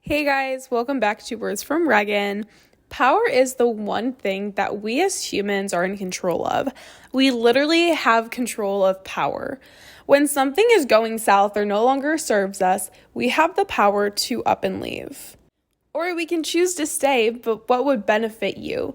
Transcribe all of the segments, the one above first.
Hey guys, welcome back to Words from Reagan. Power is the one thing that we as humans are in control of. We literally have control of power. When something is going south or no longer serves us, we have the power to up and leave. Or we can choose to stay, but what would benefit you?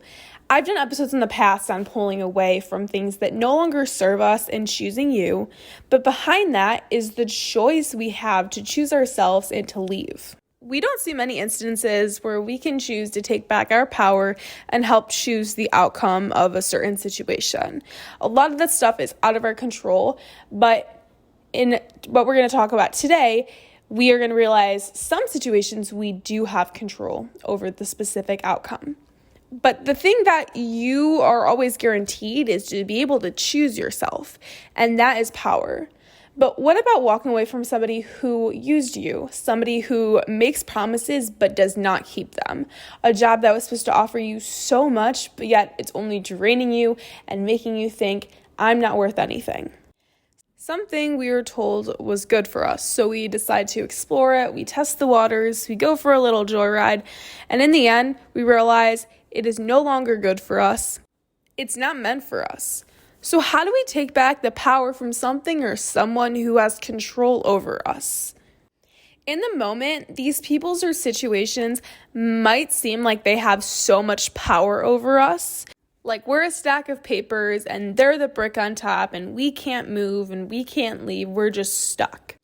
I've done episodes in the past on pulling away from things that no longer serve us and choosing you, but behind that is the choice we have to choose ourselves and to leave. We don't see many instances where we can choose to take back our power and help choose the outcome of a certain situation. A lot of that stuff is out of our control, but in what we're going to talk about today, we are going to realize some situations we do have control over the specific outcome. But the thing that you are always guaranteed is to be able to choose yourself, and that is power. But what about walking away from somebody who used you, somebody who makes promises but does not keep them, a job that was supposed to offer you so much, but yet it's only draining you and making you think, I'm not worth anything. Something we were told was good for us, so we decide to explore it, we test the waters, we go for a little joyride, and in the end, we realize it is no longer good for us. It's not meant for us. So how do we take back the power from something or someone who has control over us? In the moment, these peoples or situations might seem like they have so much power over us. Like we're a stack of papers and they're the brick on top and we can't move and we can't leave, we're just stuck.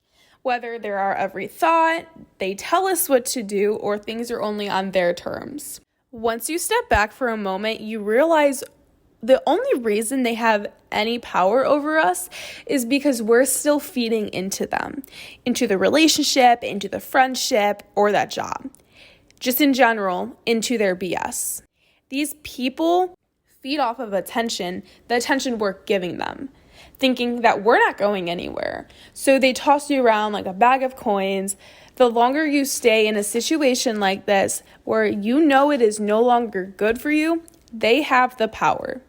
Whether they're our every thought, they tell us what to do, or things are only on their terms. Once you step back for a moment, you realize the only reason they have any power over us is because we're still feeding into them, into the relationship, into the friendship, or that job. Just in general, into their BS. These people feed off of attention, the attention we're giving them, thinking that we're not going anywhere. So they toss you around like a bag of coins. The longer you stay in a situation like this, where you know it is no longer good for you, they have the power.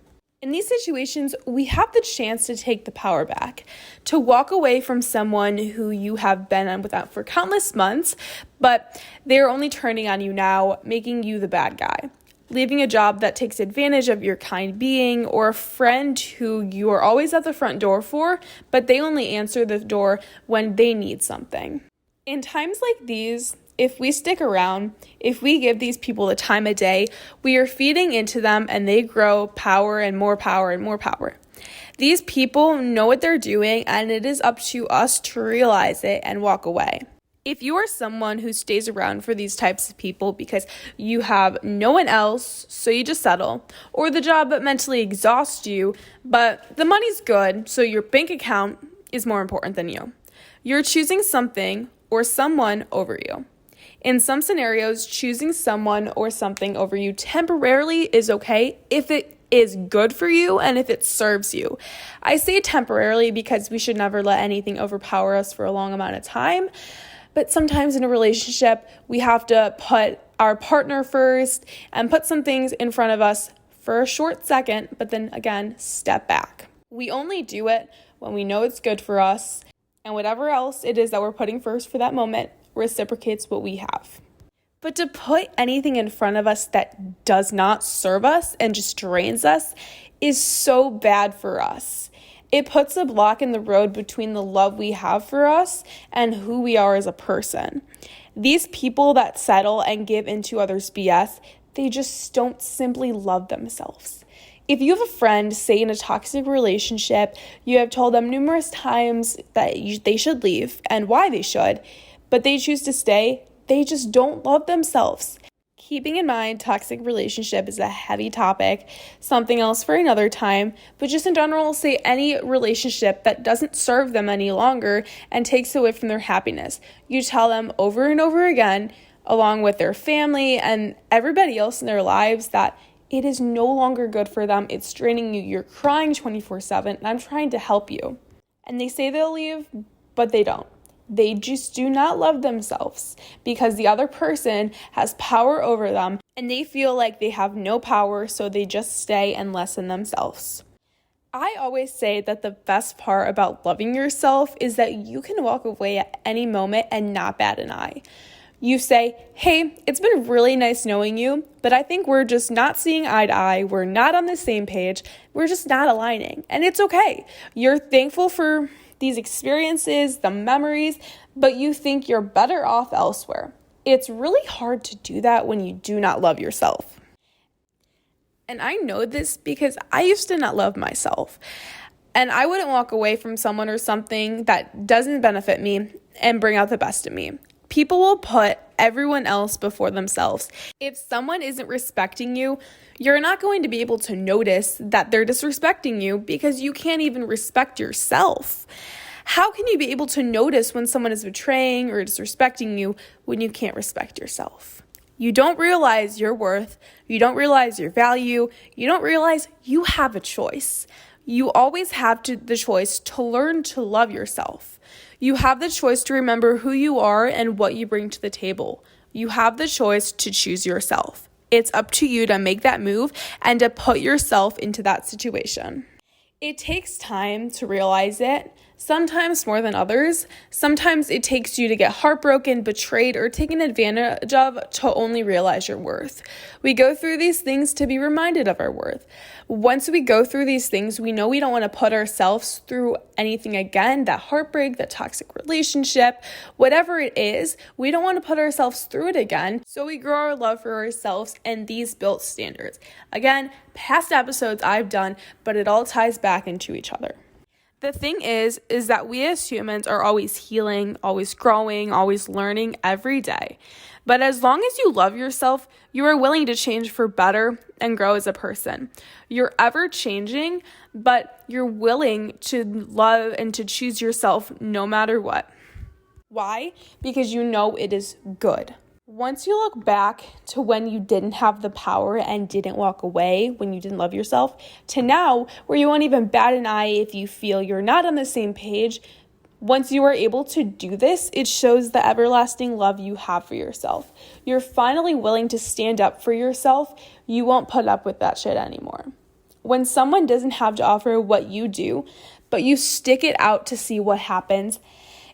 In these situations, we have the chance to take the power back, to walk away from someone who you have been without for countless months, but they're only turning on you now, making you the bad guy. Leaving a job that takes advantage of your kind being, or a friend who you are always at the front door for, but they only answer the door when they need something. In times like these, if we stick around, if we give these people the time of day, we are feeding into them and they grow power and more power and more power. These people know what they're doing, and it is up to us to realize it and walk away. If you are someone who stays around for these types of people because you have no one else, so you just settle, or the job that mentally exhausts you, but the money's good, so your bank account is more important than you. You're choosing something or someone over you. In some scenarios, choosing someone or something over you temporarily is okay if it is good for you and if it serves you. I say temporarily because we should never let anything overpower us for a long amount of time. But sometimes in a relationship, we have to put our partner first and put some things in front of us for a short second, but then again, step back. We only do it when we know it's good for us, and whatever else it is that we're putting first for that moment reciprocates what we have. But to put anything in front of us that does not serve us and just drains us is so bad for us. It puts a block in the road between the love we have for us and who we are as a person. These people that settle and give into others' BS, they just don't simply love themselves. If you have a friend, say in a toxic relationship, you have told them numerous times that they should leave and why they should, but they choose to stay, they just don't love themselves. Keeping in mind, toxic relationship is a heavy topic, something else for another time, but just in general, say any relationship that doesn't serve them any longer and takes away from their happiness. You tell them over and over again, along with their family and everybody else in their lives, that it is no longer good for them, it's draining you, you're crying 24/7, and I'm trying to help you. And they say they'll leave, but they don't. They just do not love themselves because the other person has power over them and they feel like they have no power, so they just stay and lessen themselves. I always say that the best part about loving yourself is that you can walk away at any moment and not bat an eye. You say, hey, it's been really nice knowing you, but I think we're just not seeing eye to eye. We're not on the same page. We're just not aligning. And it's okay. You're thankful for these experiences, the memories, but you think you're better off elsewhere. It's really hard to do that when you do not love yourself. And I know this because I used to not love myself. And I wouldn't walk away from someone or something that doesn't benefit me and bring out the best in me. People will put everyone else before themselves. If someone isn't respecting you, you're not going to be able to notice that they're disrespecting you because you can't even respect yourself. How can you be able to notice when someone is betraying or disrespecting you when you can't respect yourself? You don't realize your worth. You don't realize your value. You don't realize you have a choice. You always have the choice to learn to love yourself. You have the choice to remember who you are and what you bring to the table. You have the choice to choose yourself. It's up to you to make that move and to put yourself into that situation. It takes time to realize it, sometimes more than others. Sometimes it takes you to get heartbroken, betrayed, or taken advantage of to only realize your worth. We go through these things to be reminded of our worth. Once we go through these things, we know we don't want to put ourselves through anything again, that heartbreak, that toxic relationship, whatever it is, we don't want to put ourselves through it again. So we grow our love for ourselves and these built standards. Again, past episodes I've done, but it all ties back into each other. The thing is that we as humans are always healing, always growing, always learning every day. But as long as you love yourself, you are willing to change for better and grow as a person. You're ever changing, but you're willing to love and to choose yourself no matter what. Why? Because you know it is good. Once you look back to when you didn't have the power and didn't walk away, when you didn't love yourself, to now where you won't even bat an eye if you feel you're not on the same page, once you are able to do this, it shows the everlasting love you have for yourself. You're finally willing to stand up for yourself. You won't put up with that shit anymore. When someone doesn't have to offer what you do, but you stick it out to see what happens,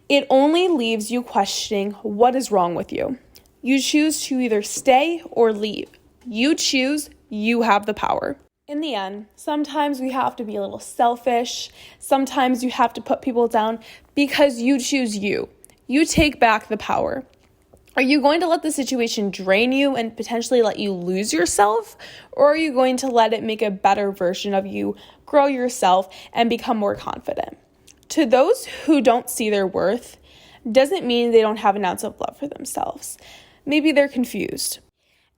it only leaves you questioning what is wrong with you. You choose to either stay or leave. You choose, you have the power. In the end, sometimes we have to be a little selfish. Sometimes you have to put people down because you choose you. You take back the power. Are you going to let the situation drain you and potentially let you lose yourself? Or are you going to let it make a better version of you, grow yourself, and become more confident? To those who don't see their worth, doesn't mean they don't have an ounce of love for themselves. Maybe they're confused.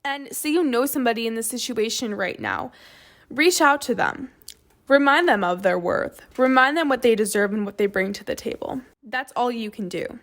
And say you know somebody in this situation right now. Reach out to them. Remind them of their worth. Remind them what they deserve and what they bring to the table. That's all you can do.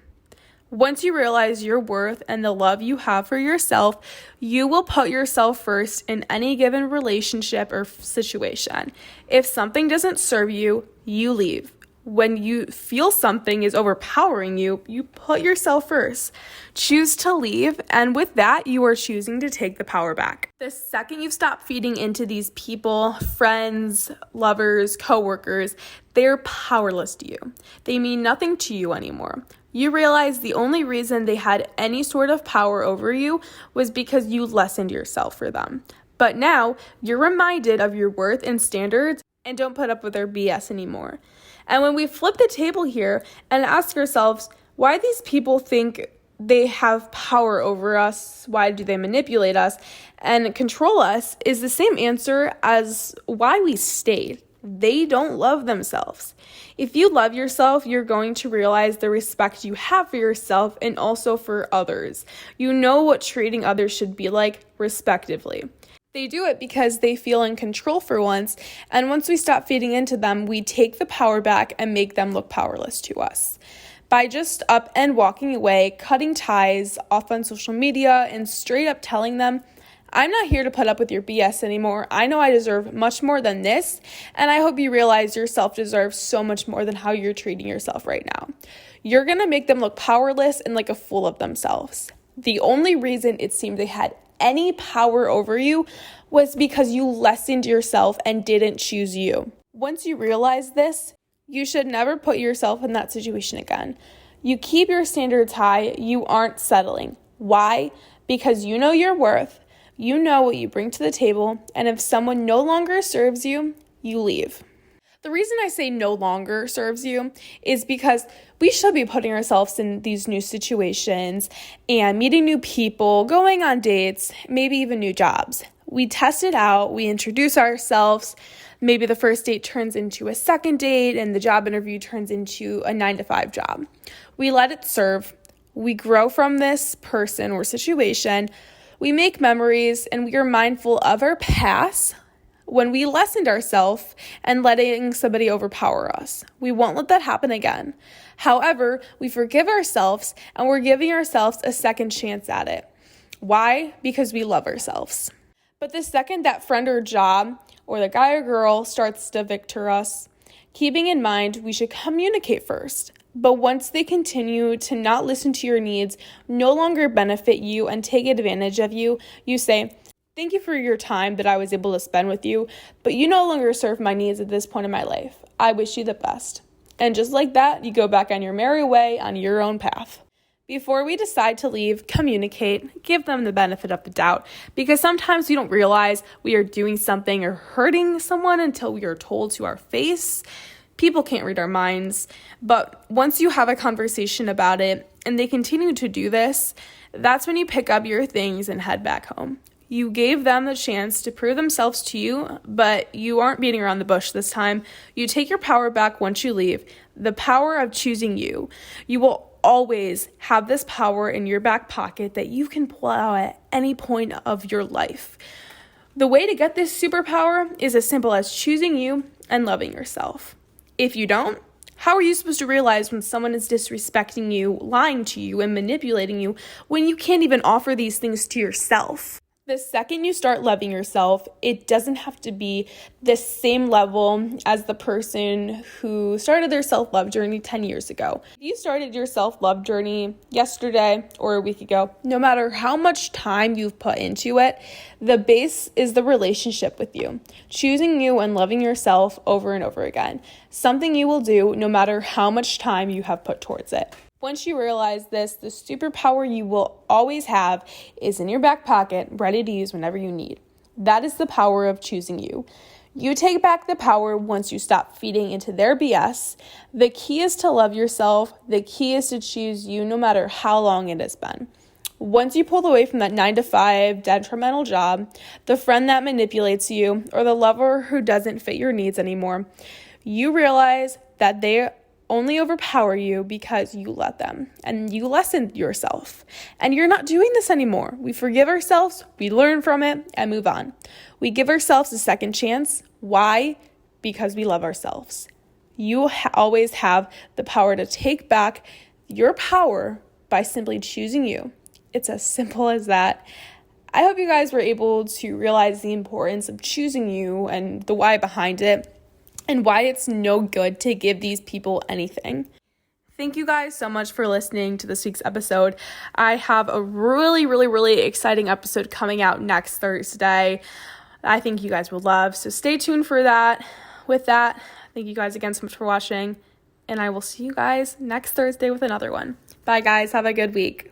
Once you realize your worth and the love you have for yourself, you will put yourself first in any given relationship or situation. If something doesn't serve you, you leave. When you feel something is overpowering you, you put yourself first. Choose to leave, and with that, you are choosing to take the power back. The second you stop feeding into these people, friends, lovers, coworkers, they're powerless to you. They mean nothing to you anymore. You realize the only reason they had any sort of power over you was because you lessened yourself for them. But now, you're reminded of your worth and standards and don't put up with their BS anymore. And when we flip the table here and ask ourselves, why these people think they have power over us, why do they manipulate us and control us, is the same answer as why we stayed. They don't love themselves. If you love yourself, you're going to realize the respect you have for yourself and also for others. You know what treating others should be like, respectively. They do it because they feel in control for once, and once we stop feeding into them, we take the power back and make them look powerless to us. By just up and walking away, cutting ties off on social media, and straight up telling them, I'm not here to put up with your BS anymore. I know I deserve much more than this, and I hope you realize yourself deserves so much more than how you're treating yourself right now. You're going to make them look powerless and like a fool of themselves. The only reason it seemed they had any power over you was because you lessened yourself and didn't choose you. Once you realize this, you should never put yourself in that situation again. You keep your standards high, you aren't settling. Why? Because you know your worth, you know what you bring to the table, and if someone no longer serves you, you leave. The reason I say no longer serves you is because we should be putting ourselves in these new situations and meeting new people, going on dates, maybe even new jobs. We test it out, we introduce ourselves, maybe the first date turns into a second date and the job interview turns into a 9-to-5 job. We let it serve, we grow from this person or situation, we make memories, and we are mindful of our past when we lessened ourselves and letting somebody overpower us. We won't let that happen again. However, we forgive ourselves and we're giving ourselves a second chance at it. Why? Because we love ourselves. But the second that friend or job or the guy or girl starts to victor us, keeping in mind we should communicate first. But once they continue to not listen to your needs, no longer benefit you and take advantage of you, you say, "Thank you for your time that I was able to spend with you, but you no longer serve my needs at this point in my life. I wish you the best." And just like that, you go back on your merry way on your own path. Before we decide to leave, communicate, give them the benefit of the doubt, because sometimes we don't realize we are doing something or hurting someone until we are told to our face. People can't read our minds, but once you have a conversation about it and they continue to do this, that's when you pick up your things and head back home. You gave them the chance to prove themselves to you, but you aren't beating around the bush this time. You take your power back once you leave, the power of choosing you. You will always have this power in your back pocket that you can pull out at any point of your life. The way to get this superpower is as simple as choosing you and loving yourself. If you don't, how are you supposed to realize when someone is disrespecting you, lying to you, and manipulating you when you can't even offer these things to yourself? The second you start loving yourself, it doesn't have to be the same level as the person who started their self-love journey 10 years ago. If you started your self-love journey yesterday or a week ago, no matter how much time you've put into it, the base is the relationship with you, choosing you and loving yourself over and over again, something you will do no matter how much time you have put towards it. Once you realize this, the superpower you will always have is in your back pocket, ready to use whenever you need. That is the power of choosing you. You take back the power once you stop feeding into their BS. The key is to love yourself. The key is to choose you no matter how long it has been. Once you pull away from that 9-to-5 detrimental job, the friend that manipulates you, or the lover who doesn't fit your needs anymore, you realize that they only overpower you because you let them and you lessen yourself. And you're not doing this anymore. We forgive ourselves, we learn from it, and move on. We give ourselves a second chance. Why? Because we love ourselves. You always have the power to take back your power by simply choosing you. It's as simple as that. I hope you guys were able to realize the importance of choosing you and the why behind it, and why it's no good to give these people anything. Thank you guys so much for listening to this week's episode. I have a really exciting episode coming out next Thursday I think you guys will love, so stay tuned for that. With that, thank you guys again so much for watching, and I will see you guys next Thursday with another one. Bye guys, have a good week.